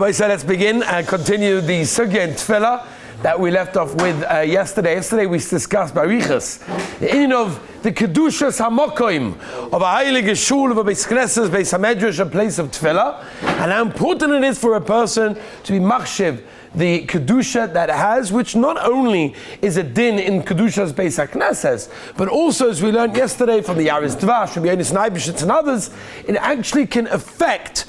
So let's begin and continue the sugya and tefillah that we left off with yesterday. Yesterday we discussed barichas, the inyan of the kedushas hamokoim of a heilige shul, of a beis knesses, beis hamedrash, a place of tefillah, and how important it is for a person to be machshiv the kedusha that it has, which not only is a din in kedushas beis haknesses, but also, as we learned yesterday from the Yaris Dvash, from Yonis Naibishitz and others, it actually can affect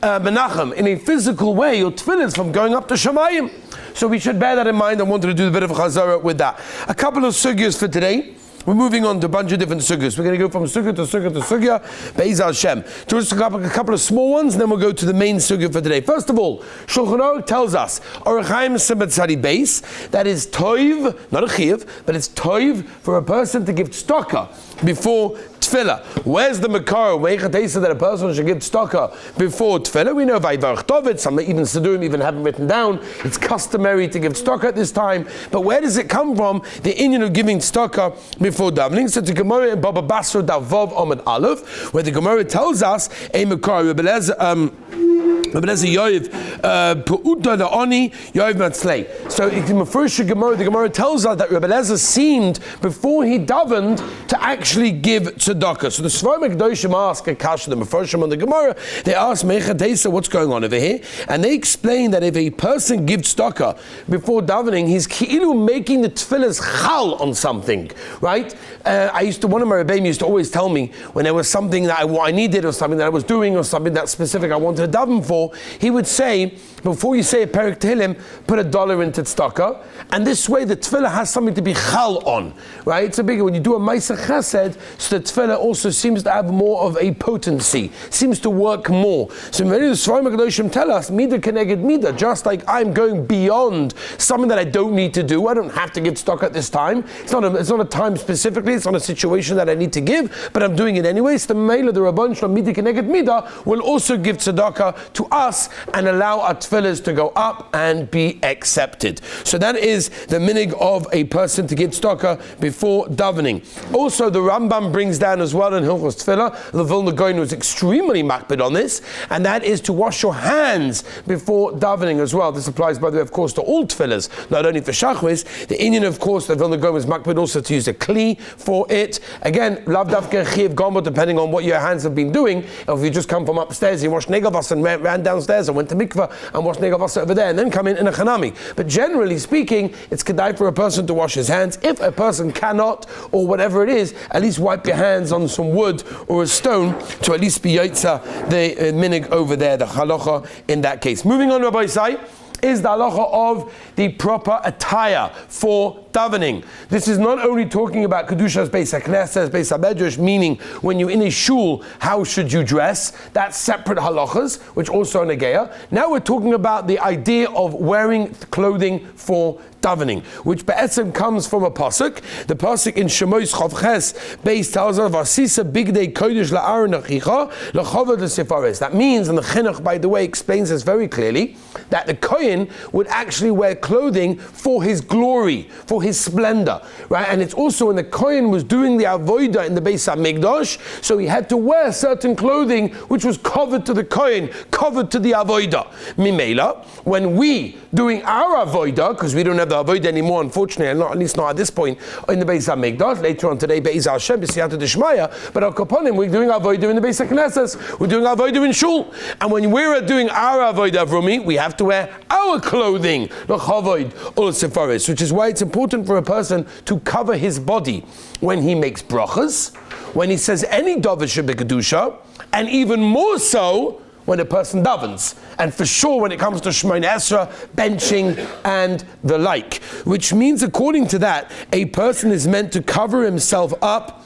Menachem in a physical way, your tefillahs from going up to Shemayim. So we should bear that in mind. I wanted to do a bit of a chazara with that. A couple of sugyas for today. We're moving on to a bunch of different sugyas. We're going to go from sugya to sugya to sugya, Be'ez Hashem. Just a couple of small ones, and then we'll go to the main sugya for today. First of all, Shulchan Aruch tells us, Orach Chaim Simat Tzadi Beis, that is toiv, not a chiv, but it's toiv for a person to give tzedakah before tefillah. Where's the makar? That a person should give tzedakah before tefillah? We know Vayvarach David, some even Siddurim even haven't written down. It's customary to give tzedakah at this time. But where does it come from? The inyan of giving tzedakah before davening. So the Gemara in Baba Basra Davav Amud Aleph, where the Gemara tells us a makar So in the first Gemara, the Gemara tells us that Rebbe Eliezer seemed before he davened to actually give tzedakah. So the Svar Mekdoshim ask a kasha, the Mefarshim on the Gemara, they ask Mechadesa, what's going on over here? And they explain that if a person gives tzedakah before davening, he's ki'ilu making the tefillahs chal on something, right? One of my Rebbeim used to always tell me when there was something that I needed or something that I was doing or something that specific I wanted to daven for, he would say, before you say a Perek Tehillim, put $1 into tzedakah, and this way the tefillah has something to be chal on, right? It's a big, when you do a Ma'aseh Chesed, so the tefillah also seems to have more of a potency, seems to work more. So many of the Sfarim HaKadoshim tell us, Midah Keneged Midah, just like I'm going beyond something that I don't need to do, I don't have to give tzedakah at this time, it's not a time specifically, it's not a situation that I need to give, but I'm doing it anyway. So the Mela, the Rabban Shalom, Midah Keneged Midah, will also give tzedakah to us and allow our tefillahs to go up and be accepted. So that is the minig of a person to give tzedakah before davening. Also, the Rambam brings down as well in Hilchos Tefillah, the Vilna Gaon was extremely makbid on this, and that is to wash your hands before davening as well. This applies, by the way, of course, to all tefillahs, not only for shachris. The Indian, of course, the Vilna Gaon was makbid also to use a kli for it. Again, lav davka chiv gombo, depending on what your hands have been doing. If you just come from upstairs, you wash negavas and ran downstairs and went to mikvah and washed negavasa over there and then come in a chanami. But generally speaking, it's kedai for a person to wash his hands. If a person cannot, or whatever it is, at least wipe your hands on some wood or a stone to at least be yotza the minig over there, the halacha in that case. Moving on, Rabbi Isai, is the halacha of the proper attire for davening. This is not only talking about kedushas beis haknesses, beis hamedrash, meaning when you're in a shul, how should you dress? That's separate halachas, which also are negeya. Now we're talking about the idea of wearing clothing for davening, which be'etzem comes from a pasuk. The pasuk in Shemos Chav Ches Beis tells us, "Vasisa bigdei kodesh la'aron achicha lachavod l'sefares." That means, and the Chinuch, by the way, explains this very clearly, that the kohen would actually wear clothing for his glory, for his splendor, right? And it's also when the kohen was doing the avodah in the Beis HaMikdash, so he had to wear certain clothing which was covered to the kohen, covered to the avodah. Mimela, when we doing our avodah, because we don't have the avodah anymore, unfortunately, and at least not at this point in the Beis HaMikdash. Later on today, Be'ez Hashem, B'siyata D'Shmaya, but al kaponim, we're doing avodah in the Beis HaKnesses, we're doing avodah in shul, and when we're doing our avodah Vrumi, we have to wear our clothing, which is why it's important for a person to cover his body when he makes brachas, when he says any davar shebekadusha, and even more so when a person davens, and for sure when it comes to Shemona Esra, benching, and the like. Which means, according to that, a person is meant to cover himself up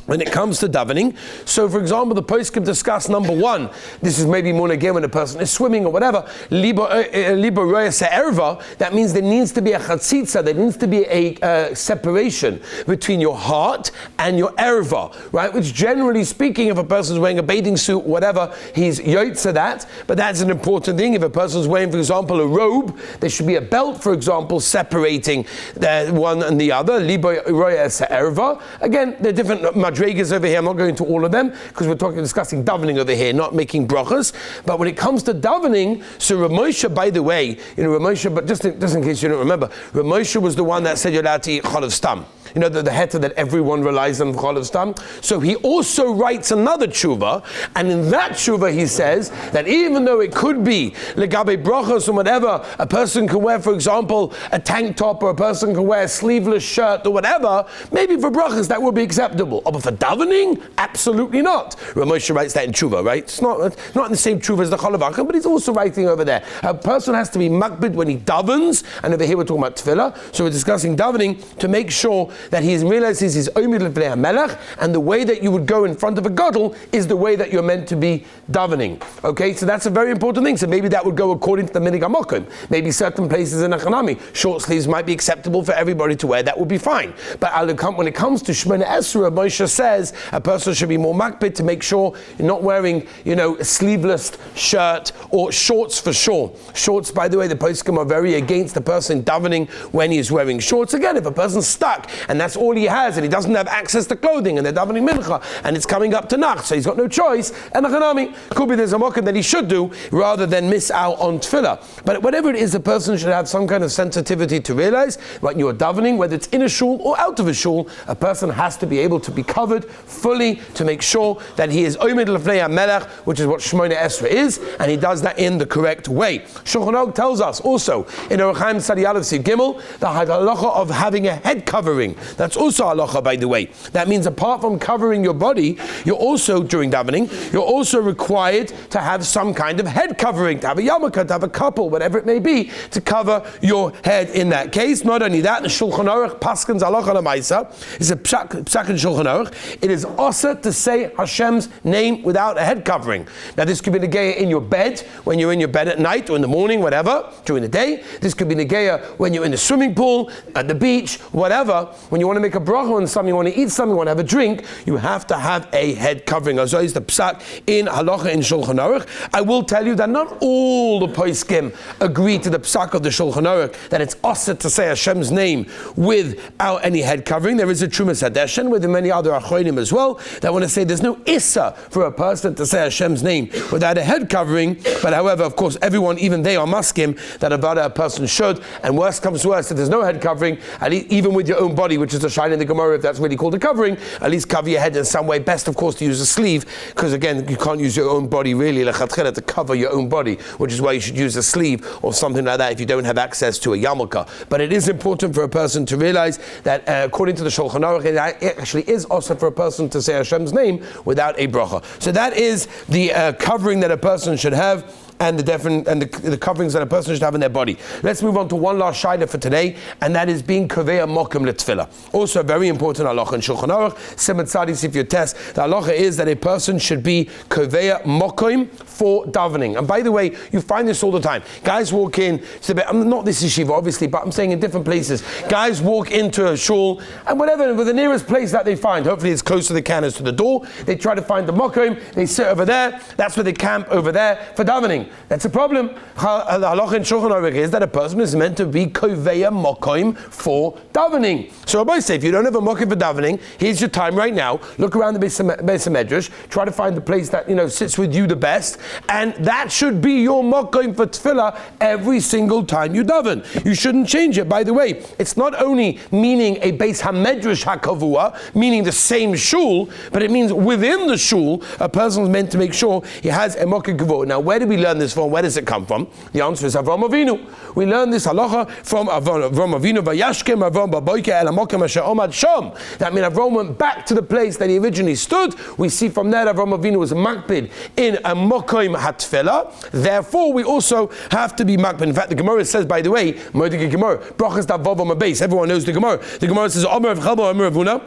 when it comes to davening. So, for example, the poskim discuss number one. This is maybe more again when a person is swimming or whatever. Libo roya se'erva. That means there needs to be a chatzitza. There needs to be a separation between your heart and your erva, right? Which, generally speaking, if a person is wearing a bathing suit, whatever, he's yotza that. But that's an important thing. If a person is wearing, for example, a robe, there should be a belt, for example, separating the one and the other. Libo roya se'erva. Again, there are different madregas over here. I'm not going to all of them because we're discussing davening over here, not making brachas. But when it comes to davening, so Rav Moshe, by the way, Rav Moshe, but just in case you don't remember, Rav Moshe was the one that said you're allowed to eat chalav stam. The heta that everyone relies on chalav stam. So he also writes another tshuva, and in that tshuva he says that even though it could be legabe brachos or whatever, a person can wear, for example, a tank top, or a person can wear a sleeveless shirt or whatever, maybe for brachos that would be acceptable. But for davening, absolutely not. Rav Moshe writes that in tshuva, right? It's not in the same tshuva as the chalav achim, but he's also writing over there. A person has to be makbid when he davens, and over here we're talking about tefillah, so we're discussing davening to make sure that he realizes he's omid l'fnei HaMelech, and the way that you would go in front of a gadol is the way that you're meant to be davening. Okay, so that's a very important thing. So maybe that would go according to the minig hamokim. Maybe certain places in a chanami, short sleeves might be acceptable for everybody to wear. That would be fine. But when it comes to Shemona Esrei, Moshe says a person should be more makbid to make sure you're not wearing, a sleeveless shirt or shorts for sure. Shorts, by the way, the poskim are very against the person davening when he's wearing shorts. Again, if a person's stuck and that's all he has, and he doesn't have access to clothing, and they're davening mincha, and it's coming up to nacht, so he's got no choice, and a chanami, could be there's a mokum that he should do, rather than miss out on tefillah. But whatever it is, a person should have some kind of sensitivity to realize, when you're davening, whether it's in a shul or out of a shul, a person has to be able to be covered fully, to make sure that he is omid l'fnei HaMelech, which is what Shemona Esrei is, and he does that in the correct way. Shulchan Aruch tells us also, in Orach Chaim Tzadi Aleph Siv Gimel, the halacha of having a head covering. That's also halacha, by the way. That means apart from covering your body, you're also, during davening, you're also required to have some kind of head covering, to have a yarmulke, to have a couple, whatever it may be, to cover your head in that case. Not only that, the Shulchan Aruch paskins halacha l'maisa is a psak in Shulchan Aruch. It is also to say Hashem's name without a head covering. Now this could be negeya in your bed, when you're in your bed at night or in the morning, whatever, during the day. This could be negeya when you're in the swimming pool, at the beach, whatever. When you want to make a bracha on something, you want to eat something, you want to have a drink, you have to have a head covering. So is the psak in halacha in Shulchan Aruch. I will tell you that not all the poskim agree to the psak of the Shulchan Aruch that it's osset to say Hashem's name without any head covering. There is a Trumas Hadeshen with many other achronim as well that want to say there's no issa for a person to say Hashem's name without a head covering. But however, of course, everyone, even they are maskim that about a person should. And worse comes to worse, if there's no head covering, at least even with your own body, which is a shine in the Gemara, if that's really called a covering, at least cover your head in some way. Best, of course, to use a sleeve, because again, you can't use your own body really lechatchila to cover your own body, which is why you should use a sleeve or something like that if you don't have access to a yarmulke. But it is important for a person to realize that according to the Shulchan Aruch, it actually is also for a person to say Hashem's name without a bracha. So that is the covering that a person should have, and the coverings that a person should have in their body. Let's move on to one last shaila for today, and that is being koveya mokum l'tefillah. Also a very important halacha in Shulchan Aruch, Siman Tzadi Sif Yotes. The halacha is that a person should be koveya mokum for davening. And by the way, you find this all the time. Guys walk in, I'm not this yeshiva obviously, but I'm saying in different places. Guys walk into a shul, and whatever, with the nearest place that they find, hopefully it's close to the can as to the door, they try to find the mokum, they sit over there, that's where they camp over there for davening. That's a problem. The halacha in Shulchan Aruch is that a person is meant to be koveya mokim for davening. So Rabbi say, if you don't have a mokim for davening, here's your time right now. Look around the Beis Medrash, try to find the place that sits with you the best, and that should be your mokim for tefillah every single time you daven. You shouldn't change it. By the way, it's not only meaning a Beis HaMedrash HaKavua, meaning the same shul, but it means within the shul, a person is meant to make sure he has a mokim kavua. Now, where do we learn this from? Where does it come from? The answer is Avram Avinu. We learn this halacha from Avram Avinu. Vayashkem Avram baboyke el hamokem asher omad sham. That means Avram went back to the place that he originally stood. We see from there Avram Avinu was makbid in a mokim hatfila. Therefore, we also have to be makbid. In fact, the Gemara says, by the way, Moedik Gemara, brachas davav on my base. Everyone knows the Gemara. The Gemara says, Omer of Chalbo, Omer of Huna.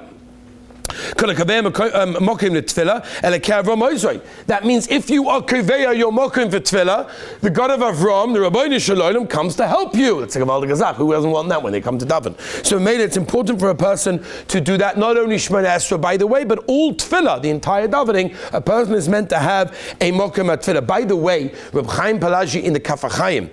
That means if you are koveya your mokim for tefillah, the God of Avram, the Rabbeinu Shalom, comes to help you. It's like a Val Gazak. Who doesn't want that when they come to daven? So made it's important for a person to do that. Not only Shemona Esrei, by the way, but all tefillah, the entire davening, a person is meant to have a mokim at tefillah. By the way, Reb Chaim Palaji in the Kaf HaChaim,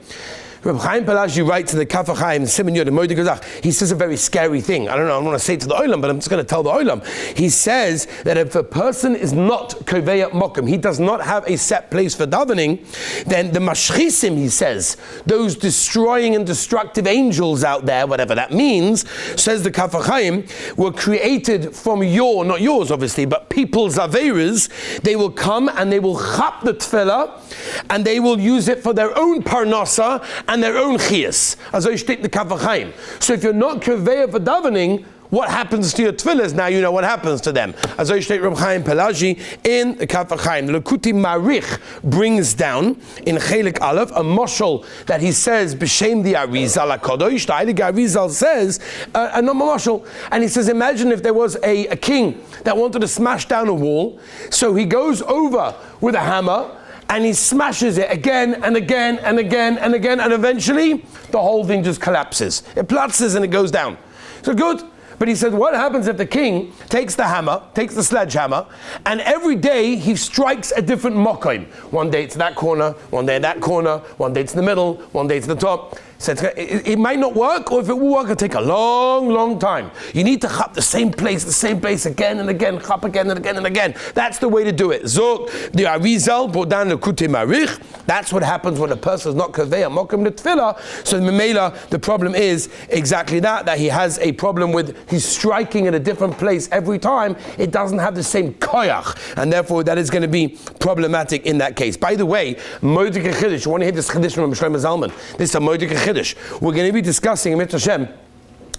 Reb Chaim Pelaji writes in the Kaf HaChaim, Siman Yod, Moed Gazach, he says a very scary thing. I don't know, I want to say it to the Olam, but I'm just going to tell the Olam. He says that if a person is not Koveya Mokum, he does not have a set place for davening, then the Mashchisim, he says, those destroying and destructive angels out there, whatever that means, says the Kaf HaChaim, were created from not yours obviously, but people's Averas. They will come and they will chap the Tefillah, and they will use it for their own Parnasa and their own Chias. As I state the Kaf HaChaim. So if you're not Koveya for davening, what happens to your tefillahs? Now you know what happens to them. As I state Reb Chaim Pelaji in the Kaf HaChaim. The Lekuti Marich brings down in Chelik Aleph a moshel that he says b'shem the Arizal HaKadosh. The Heilige Arizal says a normal moshel, and he says, imagine if there was a king that wanted to smash down a wall, so he goes over with a hammer and he smashes it again and again and again and again, and eventually the whole thing just collapses. It platzes and it goes down. So good. But he said, what happens if the king takes the sledgehammer, and every day he strikes a different mokoim? One day it's that corner, one day that corner, one day it's the middle, one day it's the top. So it might not work, or if it will work, it'll take a long, long time. You need to chap the same place again and again, chap again and again and again. That's the way to do it. Zog, the Arizal, brought down the Kutei Marich. That's what happens when a person is not Koveya Mokum the Tefillah. So Memela, the problem is exactly that he has a problem with, he's striking at a different place every time. It doesn't have the same koyach, and therefore that is going to be problematic in that case. By the way, Moedik Chiddush, you want to hear this Chiddush from Shlomo Zalman? This is a Moedik Chiddush. We're going to be discussing in Mitzvah Hashem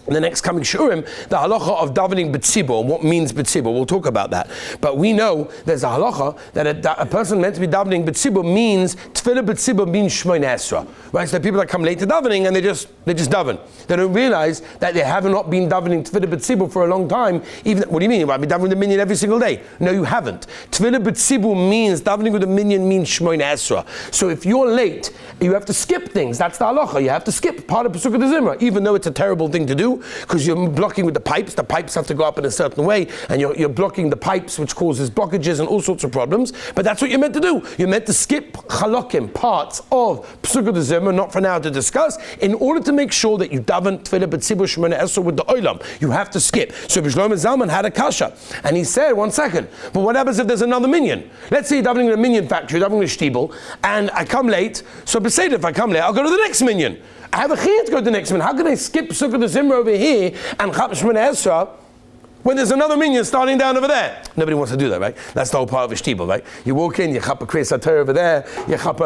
in the next coming shurim, the halacha of davening b'tzibur, what means b'tzibur. We'll talk about that. But we know there's a halacha that a person meant to be davening b'tzibur means, tefillah b'tzibur means shmoyne esra. Right? So the people that come late to davening and they just daven. They don't realize that they have not been davening tefillah b'tzibur for a long time. Even, what do you mean? You might be davening the minyan every single day. No, you haven't. Tefillah b'tzibur means, davening with the minyan means shmoyne esra. So if you're late, you have to skip things. That's the halacha. You have to skip part of Pesukah Zimra, even though it's a terrible thing to do, because you're blocking with the pipes have to go up in a certain way, and you're blocking the pipes, which causes blockages and all sorts of problems. But that's what you're meant to do. You're meant to skip chalokim, parts of Pesukah Zimra, not for now to discuss, in order to make sure that you daven tefillah b'tzibur shemona esrei with the olam. You have to skip. So Shlomo Zalman had a kasha, and he said, 1 second, but what happens if there's another minyan? Let's say you're davening in a minyan factory, davening in a shtibel, and I come late, so beside if I come late, I'll go to the next minyan. I have a chiyuv to go to the next minyan. How can I skip Pesukah Zimra over here and chap shemona esrei when there's another minyan starting down over there? Nobody wants to do that, right? That's the whole part of a shtibel, right? You walk in, you chap a kriyas haTorah over there, you chap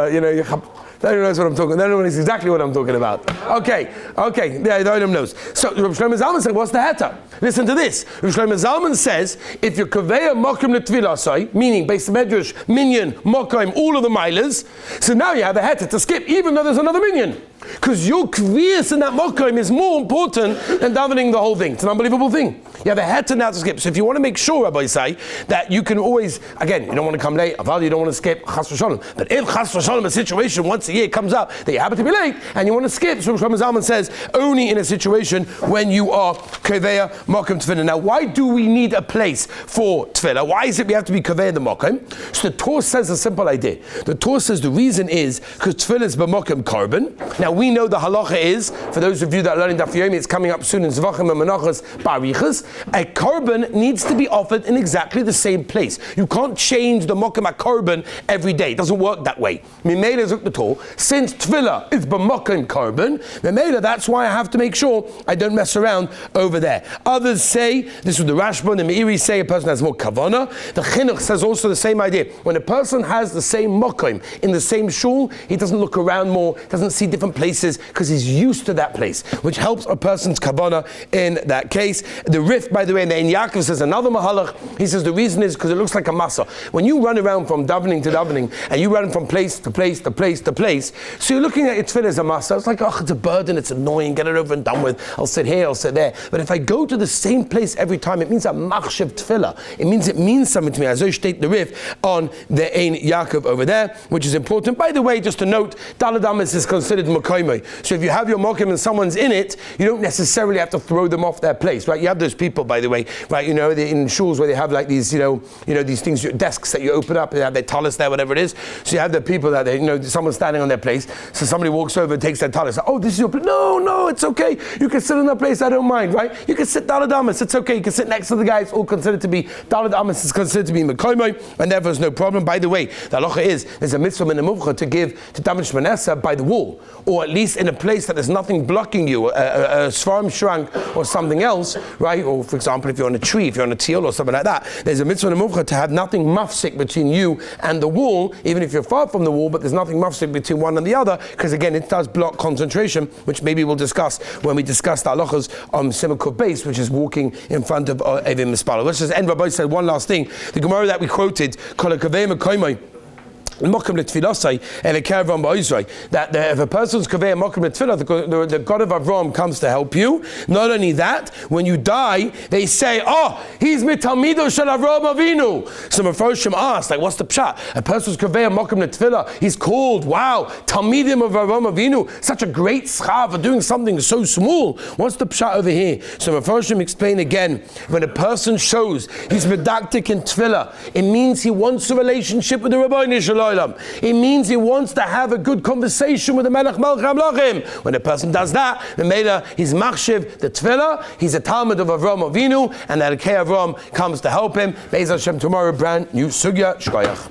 they don't know what I'm talking. They don't know exactly what I'm talking about. Okay. Yeah, the Olam knows. So Rav Shlomo Zalman said, "What's the heta?" Listen to this. Rav Shlomo Zalman says, if you're koveya mokum letefillah, meaning Beis Medrash, minyan, mokum, all of the milas, so now you have a heta to skip, even though there's another minyan, because your kviyas in that mokum is more important than davening the whole thing. It's an unbelievable thing. You have a heta now to skip. So if you want to make sure, Rabbi say, that you can always, again, you don't want to come late, you don't want to skip chas v'shalom. But if chas v'shalom, a situation once a year comes up that you happen to be late and you want to skip, so Shlomo Zalman says, only in a situation when you are koveya mokum tefillah. Now, why do we need a place for tefillah? Why is it we have to be koveya the mokum? So the Torah says a simple idea. The Torah says the reason is because tefillah is b'mokum korban. Now, we know the halacha is, for those of you that are learning Daf Yomi, it's coming up soon in Zvachim and Menachos Barichas, a korban needs to be offered in exactly the same place. You can't change the mokum korban every day. It doesn't work that way. Mimela zok the Torah. Since tefillah is b'mokum korban, Mimela, that's why I have to make sure I don't mess around over there. Others say, this is the Rashba and the Meiri say, a person has more kavana. The Chinuch says also the same idea. When a person has the same mokum in the same shul, he doesn't look around more, doesn't see different places, because he's used to that place, which helps a person's kavana in that case. The Rif, by the way, in the Ein Yaakov says another mahalach. He says the reason is because it looks like a masa. When you run around from davening to davening, and you run from place to place to place to place, so you're looking at your tefillah as a masa. It's like, oh, it's a burden, it's annoying, get it over and done with. I'll sit here, I'll sit there. But if I go to the same place every time, it means a machshav tefillah. It means something to me. As I state the Rif on the Ein Yaakov over there, which is important. By the way, just to note, Daled Amos is considered Mokoim Mekoimai. So if you have your mokim and someone's in it, you don't necessarily have to throw them off their place, right? You have those people, by the way, right? You know, in shuls where they have like these, you know, these things, desks that you open up, they have their talis there, whatever it is. So you have the people that someone's standing on their place. So somebody walks over and takes their talis. Oh, this is your place. No, it's okay. You can sit in that place. I don't mind, right? You can sit dalad amas. It's okay. You can sit next to the guy. It's all considered to be dalad amas. Is considered to be mekoimai, and therefore there's no problem. By the way, the halacha is there's a mitzvah in the muvcha to give to daven shmanesa by the wall, or at least in a place that there's nothing blocking you, a svarim shrank or something else, right? Or for example, if you're on a tree, if you're on a teal or something like that, there's a mitzvah in the muvcha to have nothing mafsik between you and the wall, even if you're far from the wall, but there's nothing mafsik between one and the other, because again, it does block concentration, which maybe we'll discuss when we discuss the halachas on Simukov base, which is walking in front of Evim Mispala. Let's just end. Rabbi said one last thing. The Gemara that we quoted, Kol HaKavei Mekoimai, Mokum L'Tfilasai and a Karavan Ba'Israi, that if a person's Kaveh Mokum L'Tfilah, the God of Avram comes to help you. Not only that, when you die, they say, oh, he's Mitalmido Shel Avram Avinu. So Mephoshim asked, like, what's the pshat? A person's Kaveh Mokum L'Tfilah, he's called, wow, Talmidim of Avram Avinu, such a great schar for doing something so small. What's the pshat over here? So Mephoshim explain again, when a person shows he's medaktik in Tfilah, it means he wants a relationship with the Rabbi Shalom. It means he wants to have a good conversation with the Melech Melech HaMelachim. When a person does that, the Mela, he's machshiv the Tefillah, he's a Talmud of Avram Avinu, and the Elkei Avram comes to help him. Be'ez Hashem, tomorrow, brand new sugya. Shkoyach.